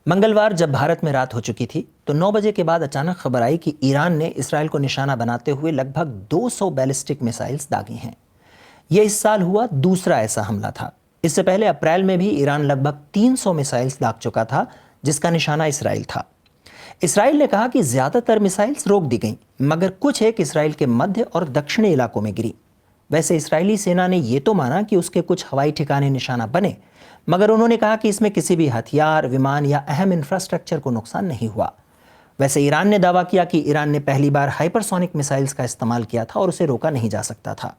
मंगलवार जब भारत में रात हो चुकी थी तो 9 बजे के बाद अचानक खबर आई कि ईरान ने इसराइल को निशाना बनाते हुए लगभग 200 बैलिस्टिक मिसाइल्स दागी हैं। यह इस साल हुआ दूसरा ऐसा हमला था। इससे पहले अप्रैल में भी ईरान लगभग 300 मिसाइल्स दाग चुका था, जिसका निशाना इसराइल था। इसराइल ने कहा कि ज्यादातर मिसाइल्स रोक दी गईं, मगर कुछ एक इसराइल के मध्य और दक्षिणी इलाकों में गिरी। वैसे इसराइली सेना ने यह तो माना कि उसके कुछ हवाई ठिकाने निशाना बने, मगर उन्होंने कहा कि इसमें किसी भी हथियार, विमान या अहम इंफ्रास्ट्रक्चर को नुकसान नहीं हुआ। वैसे ईरान ने दावा किया कि ईरान ने पहली बार हाइपरसोनिक मिसाइल्स का इस्तेमाल किया था और उसे रोका नहीं जा सकता था।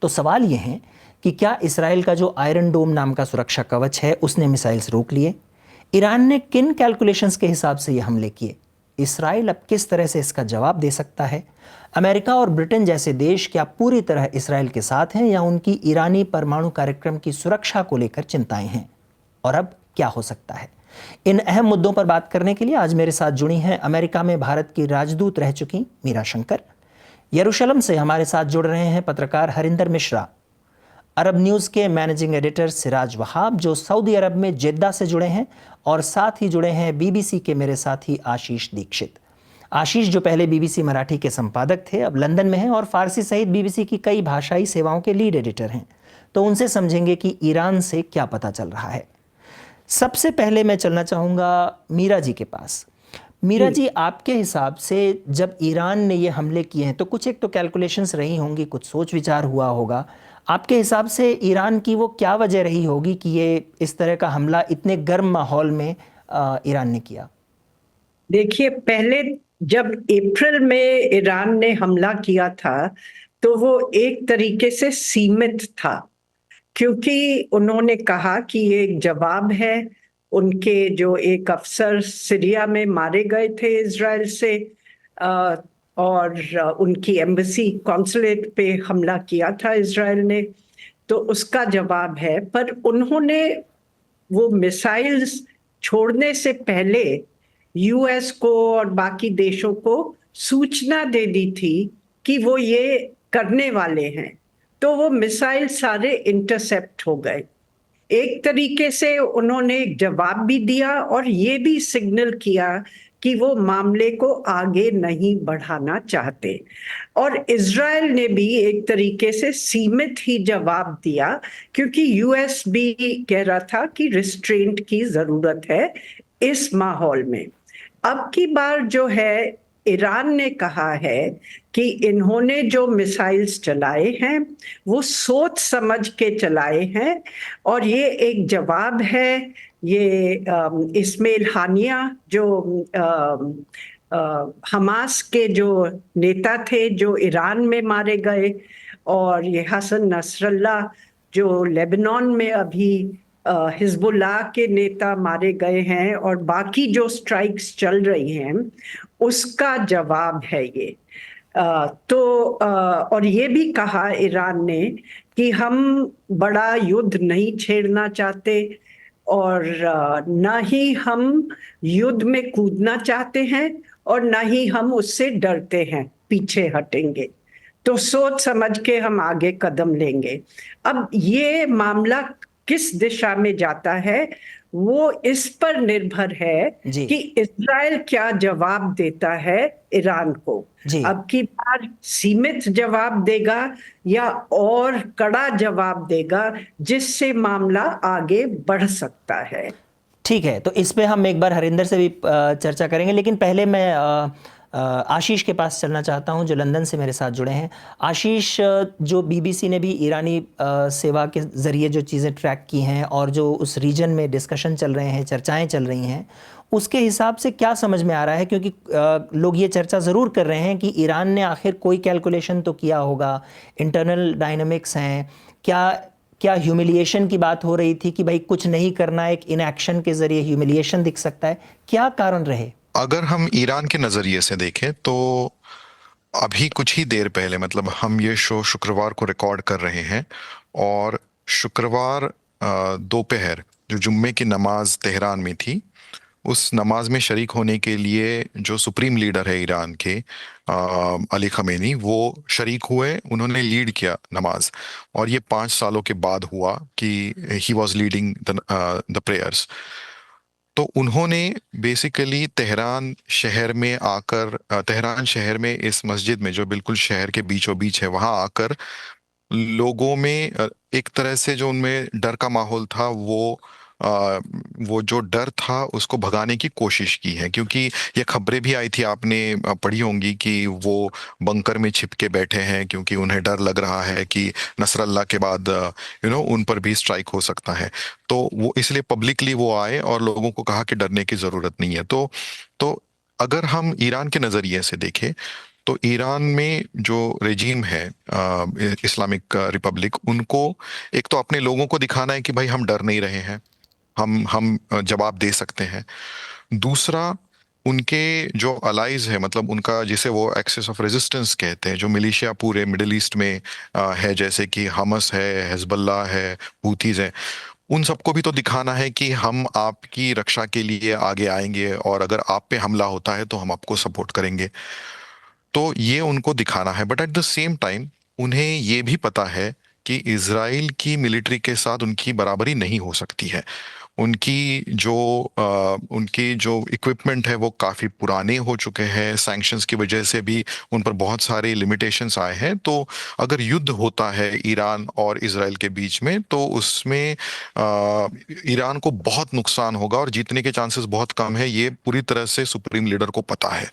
तो सवाल यह है कि क्या इसराइल का जो आयरन डोम नाम का सुरक्षा कवच है उसने मिसाइल्स रोक लिए? ईरान ने किन कैलकुलेशंस के हिसाब से ये हमले किए? इसराइल अब किस तरह से इसका जवाब दे सकता है? अमेरिका और ब्रिटेन जैसे देश क्या पूरी तरह इसराइल के साथ हैं या उनकी ईरानी परमाणु कार्यक्रम की सुरक्षा को लेकर चिंताएं हैं? और अब क्या हो सकता है? इन अहम मुद्दों पर बात करने के लिए आज मेरे साथ जुड़ी हैं अमेरिका में भारत की राजदूत रह चुकी मीरा शंकर। यरूशलेम से हमारे साथ जुड़ रहे हैं पत्रकार हरिंदर मिश्रा। अरब न्यूज़ के मैनेजिंग एडिटर सिराज वहाब, जो सऊदी अरब में जेद्दा से जुड़े हैं, और साथ ही जुड़े हैं बीबीसी के मेरे साथी आशीष दीक्षित। आशीष जो पहले बीबीसी मराठी के संपादक थे, अब लंदन में हैं और फारसी सहित बीबीसी की कई भाषाई सेवाओं के लीड एडिटर हैं। तो उनसे समझेंगे कि ईरान से क्या पता चल रहा है। सबसे पहले मैं चलना चाहूँगा मीरा जी के पास। मीरा जी, आपके हिसाब से जब ईरान ने ये हमले किए हैं तो कुछ एक तो कैलकुलेशंस रही होंगी, कुछ सोच विचार हुआ होगा। आपके हिसाब से ईरान की वो क्या वजह रही होगी कि ये इस तरह का हमला इतने गर्म माहौल में ईरान ने किया? देखिए, पहले जब अप्रैल में ईरान ने हमला किया था तो वो एक तरीके से सीमित था, क्योंकि उन्होंने कहा कि ये एक जवाब है। उनके जो एक अफसर सीरिया में मारे गए थे इजराइल से, और उनकी एम्बेसी कॉन्सुलेट पे हमला किया था इजराइल ने, तो उसका जवाब है। पर उन्होंने वो मिसाइल्स छोड़ने से पहले यूएस को और बाकी देशों को सूचना दे दी थी कि वो ये करने वाले हैं, तो वो मिसाइल सारे इंटरसेप्ट हो गए। एक तरीके से उन्होंने एक जवाब भी दिया और ये भी सिग्नल किया कि वो मामले को आगे नहीं बढ़ाना चाहते। और इजराइल ने भी एक तरीके से सीमित ही जवाब दिया, क्योंकि यूएस भी कह रहा था कि रिस्ट्रेंट की जरूरत है इस माहौल में। अब की बार जो है, ईरान ने कहा है कि इन्होंने जो मिसाइल्स चलाए हैं वो सोच समझ के चलाए हैं और ये एक जवाब है। ये इस्माइल हानिया जो हमास के जो नेता थे जो ईरान में मारे गए, और ये हसन नसरल्ला जो लेबनान में अभी हिजबुल्लाह के नेता मारे गए हैं, और बाकी जो स्ट्राइक्स चल रही हैं उसका जवाब है ये। और ये भी कहा ईरान ने कि हम बड़ा युद्ध नहीं छेड़ना चाहते और न ही हम युद्ध में कूदना चाहते हैं और न ही हम उससे डरते हैं, पीछे हटेंगे, तो सोच समझ के हम आगे कदम लेंगे। अब ये मामला किस दिशा में जाता है वो इस पर निर्भर है कि इजराइल क्या जवाब देता है ईरान को। अब की बार सीमित जवाब देगा या और कड़ा जवाब देगा, जिससे मामला आगे बढ़ सकता है। ठीक है, तो इस पे हम एक बार हरिंदर से भी चर्चा करेंगे, लेकिन पहले मैं आशीष के पास चलना चाहता हूं जो लंदन से मेरे साथ जुड़े हैं। आशीष, जो बीबीसी ने भी ईरानी सेवा के ज़रिए जो चीज़ें ट्रैक की हैं और जो उस रीजन में डिस्कशन चल रहे हैं, चर्चाएं चल रही हैं, उसके हिसाब से क्या समझ में आ रहा है? क्योंकि लोग ये चर्चा ज़रूर कर रहे हैं कि ईरान ने आखिर कोई कैलकुलेशन तो किया होगा, इंटरनल डायनामिक्स हैं क्या ह्यूमिलिएशन की बात हो रही थी कि भाई कुछ नहीं करना, एक इनएक्शन के जरिए ह्यूमिलिएशन दिख सकता है, क्या कारण रहे? अगर हम ईरान के नजरिए से देखें तो अभी कुछ ही देर पहले, मतलब हम ये शो शुक्रवार को रिकॉर्ड कर रहे हैं, और शुक्रवार दोपहर जो जुम्मे की नमाज तेहरान में थी, उस नमाज में शरीक होने के लिए जो सुप्रीम लीडर है ईरान के अली खमेनी, वो शरीक हुए, उन्होंने लीड किया नमाज। और ये 5 सालों के बाद हुआ कि he was leading the prayers. तो उन्होंने बेसिकली तेहरान शहर में इस मस्जिद में, जो बिल्कुल शहर के बीचों बीच है, वहां आकर लोगों में एक तरह से जो उनमें डर का माहौल था, अ, वो जो डर था उसको भगाने की कोशिश की है। क्योंकि ये खबरें भी आई थी, आपने पढ़ी होंगी, कि वो बंकर में छिप के बैठे हैं क्योंकि उन्हें डर लग रहा है कि नसरल्ला के बाद उन पर भी स्ट्राइक हो सकता है। तो वो इसलिए पब्लिकली वो आए और लोगों को कहा कि डरने की जरूरत नहीं है। तो अगर हम ईरान के नजरिए से देखें, तो ईरान में जो रेजीम है, इस्लामिक रिपब्लिक, उनको एक तो अपने लोगों को दिखाना है कि भाई हम डर नहीं रहे हैं, हम जवाब दे सकते हैं। दूसरा, उनके जो अलाइज है, मतलब उनका जिसे वो एक्सेस ऑफ रेजिस्टेंस कहते हैं, जो मिलिशिया पूरे मिडिल ईस्ट में है, जैसे कि हमस है, हिजबुल्लाह है, हूथीज है, उन सबको भी तो दिखाना है कि हम आपकी रक्षा के लिए आगे आएंगे और अगर आप पे हमला होता है तो हम आपको सपोर्ट करेंगे। तो ये उनको दिखाना है, but at the same time उन्हें ये भी पता है कि इजराइल की मिलिट्री के साथ उनकी बराबरी नहीं हो सकती है। उनकी जो इक्विपमेंट है वो काफ़ी पुराने हो चुके हैं, सैंक्शंस की वजह से भी उन पर बहुत सारे लिमिटेशंस आए हैं। तो अगर युद्ध होता है ईरान और इजराइल के बीच में, तो उसमें ईरान को बहुत नुकसान होगा और जीतने के चांसेस बहुत कम है। ये पूरी तरह से सुप्रीम लीडर को पता है।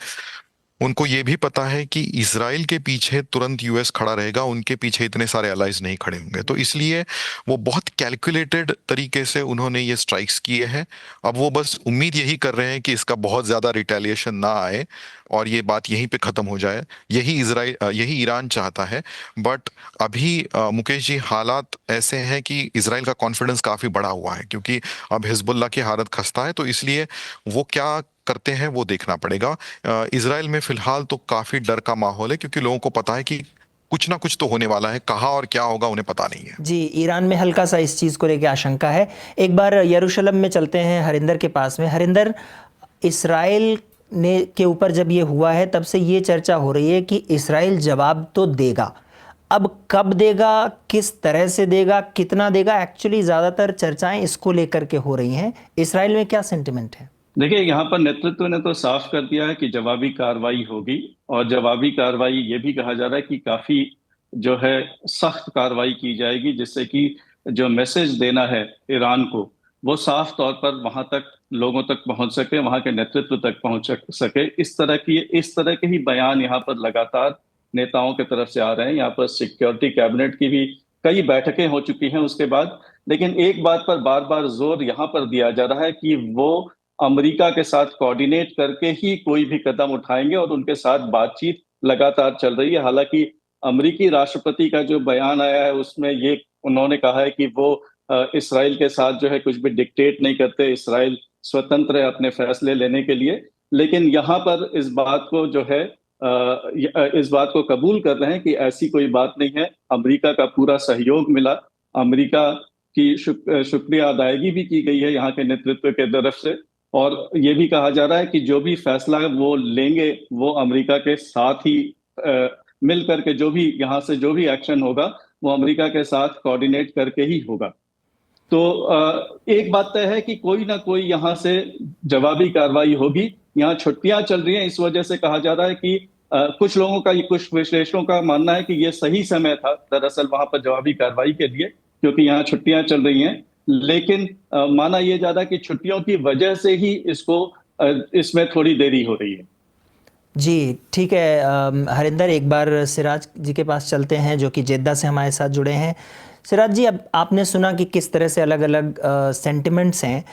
उनको ये भी पता है कि इजराइल के पीछे तुरंत यूएस खड़ा रहेगा, उनके पीछे इतने सारे अलाइज नहीं खड़े होंगे। तो इसलिए वो बहुत कैलकुलेटेड तरीके से उन्होंने ये स्ट्राइक्स किए हैं। अब वो बस उम्मीद यही कर रहे हैं कि इसका बहुत ज्यादा रिटेलिएशन ना आए और ये बात यहीं पे खत्म हो जाए। यही ईरान चाहता है। बट अभी मुकेश जी, हालात ऐसे हैं कि इजराइल का कॉन्फिडेंस काफी बढ़ा हुआ है, क्योंकि अब हिजबुल्लाह की हालत खस्ता है। तो इसलिए वो क्या करते हैं वो देखना पड़ेगा। इजराइल में फिलहाल तो काफी डर का माहौल है, क्योंकि लोगों को पता है कि कुछ ना कुछ तो होने वाला है। कहाँ और क्या होगा उन्हें पता नहीं है। जी, ईरान में हल्का सा इस चीज़ को लेकर आशंका है। एक बार यरूशलेम में चलते हैं, हरिंदर के पास में। हरिंदर, इसराइल ने के ऊपर जब ये हुआ है तब से ये चर्चा हो रही है कि इसराइल जवाब तो देगा। अब कब देगा, किस तरह से देगा, कितना देगा, एक्चुअली ज़्यादातर चर्चाएं इसको लेकर के हो रही हैं। इसराइल में क्या सेंटिमेंट है? देखिए, यहाँ पर नेतृत्व ने तो साफ कर दिया है कि जवाबी कार्रवाई होगी। और जवाबी कार्रवाई ये भी कहा जा रहा है कि काफी जो है सख्त कार्रवाई की जाएगी, जिससे कि जो मैसेज देना है ईरान को वो साफ तौर पर वहां तक लोगों तक पहुंच सके, वहां के नेतृत्व तक पहुंच सके। इस तरह के ही बयान यहाँ पर लगातार नेताओं की तरफ से आ रहे हैं। यहाँ पर सिक्योरिटी कैबिनेट की भी कई बैठकें हो चुकी हैं उसके बाद। लेकिन एक बात पर बार बार जोर यहाँ पर दिया जा रहा है कि वो अमेरिका के साथ कोऑर्डिनेट करके ही कोई भी कदम उठाएंगे और उनके साथ बातचीत लगातार चल रही है। हालांकि अमेरिकी राष्ट्रपति का जो बयान आया है उसमें ये उन्होंने कहा है कि वो इसराइल के साथ जो है कुछ भी डिक्टेट नहीं करते, इसराइल स्वतंत्र है अपने फैसले लेने के लिए। लेकिन यहाँ पर इस बात को जो है इस बात को कबूल कर रहे हैं कि ऐसी कोई बात नहीं है। अमेरिका का पूरा सहयोग मिला, अमेरिका की शुक्रिया अदायगी भी की गई है यहाँ के नेतृत्व के तरफ से। और ये भी कहा जा रहा है कि जो भी फैसला वो लेंगे वो अमेरिका के साथ ही मिल करके जो भी यहाँ से जो भी एक्शन होगा वो अमेरिका के साथ कोऑर्डिनेट करके ही होगा। तो एक बात तय है कि कोई ना कोई यहाँ से जवाबी कार्रवाई होगी। यहाँ छुट्टियां चल रही हैं, इस वजह से कहा जा रहा है कि कुछ लोगों का, कुछ विश्लेषकों का मानना है कि ये सही समय था दरअसल वहां पर जवाबी कार्रवाई के लिए, क्योंकि यहाँ छुट्टियां चल रही हैं। लेकिन माना यह जा रहा है कि छुट्टियों की वजह से ही इसमें थोड़ी देरी हो रही है। जी, ठीक है। हरिंदर, एक बार सिराज जी के पास चलते हैं, जो कि जेद्दा से हमारे साथ जुड़े हैं। सिराज जी, अब आपने सुना कि किस तरह से अलग अलग सेंटिमेंट्स हैं,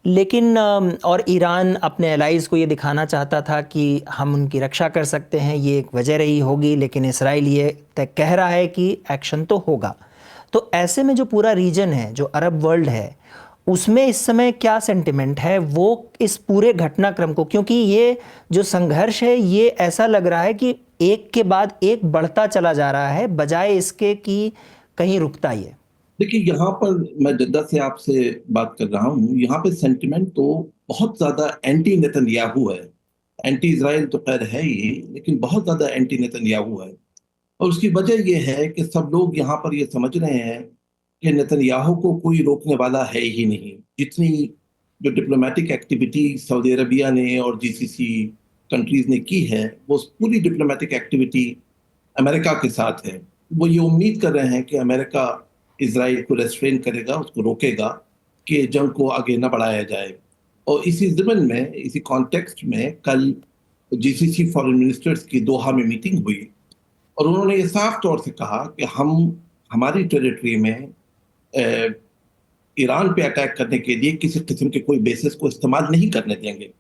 लेकिन और ईरान अपने एलाइज़ को ये दिखाना चाहता था कि हम उनकी रक्षा कर सकते हैं, ये एक वजह रही होगी। लेकिन इसराइल ये कह रहा है कि एक्शन तो होगा। तो ऐसे में जो पूरा रीजन है, जो अरब वर्ल्ड है, उसमें इस समय क्या सेंटिमेंट है वो इस पूरे घटनाक्रम को? क्योंकि ये जो संघर्ष है ये ऐसा लग रहा है कि एक के बाद एक बढ़ता चला जा रहा है, बजाय इसके कि कहीं रुकता ही है। देखिए, यहाँ पर मैं जद्दा से आपसे बात कर रहा हूँ। यहाँ पे सेंटिमेंट तो बहुत ज्यादा एंटी नेतन्याहू है। एंटी इजराइल तो खैर है ही, लेकिन बहुत ज्यादा एंटी नेतन्याहू है। और उसकी वजह यह है कि सब लोग यहाँ पर ये समझ रहे हैं कि नेतन्याहू को कोई रोकने वाला है ही नहीं। जितनी जो डिप्लोमेटिक एक्टिविटी सऊदी अरबिया ने और जीसीसी कंट्रीज ने की है, वो पूरी डिप्लोमेटिक एक्टिविटी अमेरिका के साथ है। वो ये उम्मीद कर रहे हैं कि अमेरिका इजराइल को रेस्ट्रेन करेगा, उसको रोकेगा कि जंग को आगे न बढ़ाया जाए। और इसी ज़िम्न में, इसी कॉन्टेक्स्ट में कल जीसीसी फॉरेन मिनिस्टर्स की दोहा में मीटिंग हुई और उन्होंने ये साफ तौर से कहा कि हम हमारी टेरिटरी में ईरान पे अटैक करने के लिए किसी किस्म के कोई बेसिस को इस्तेमाल नहीं करने देंगे।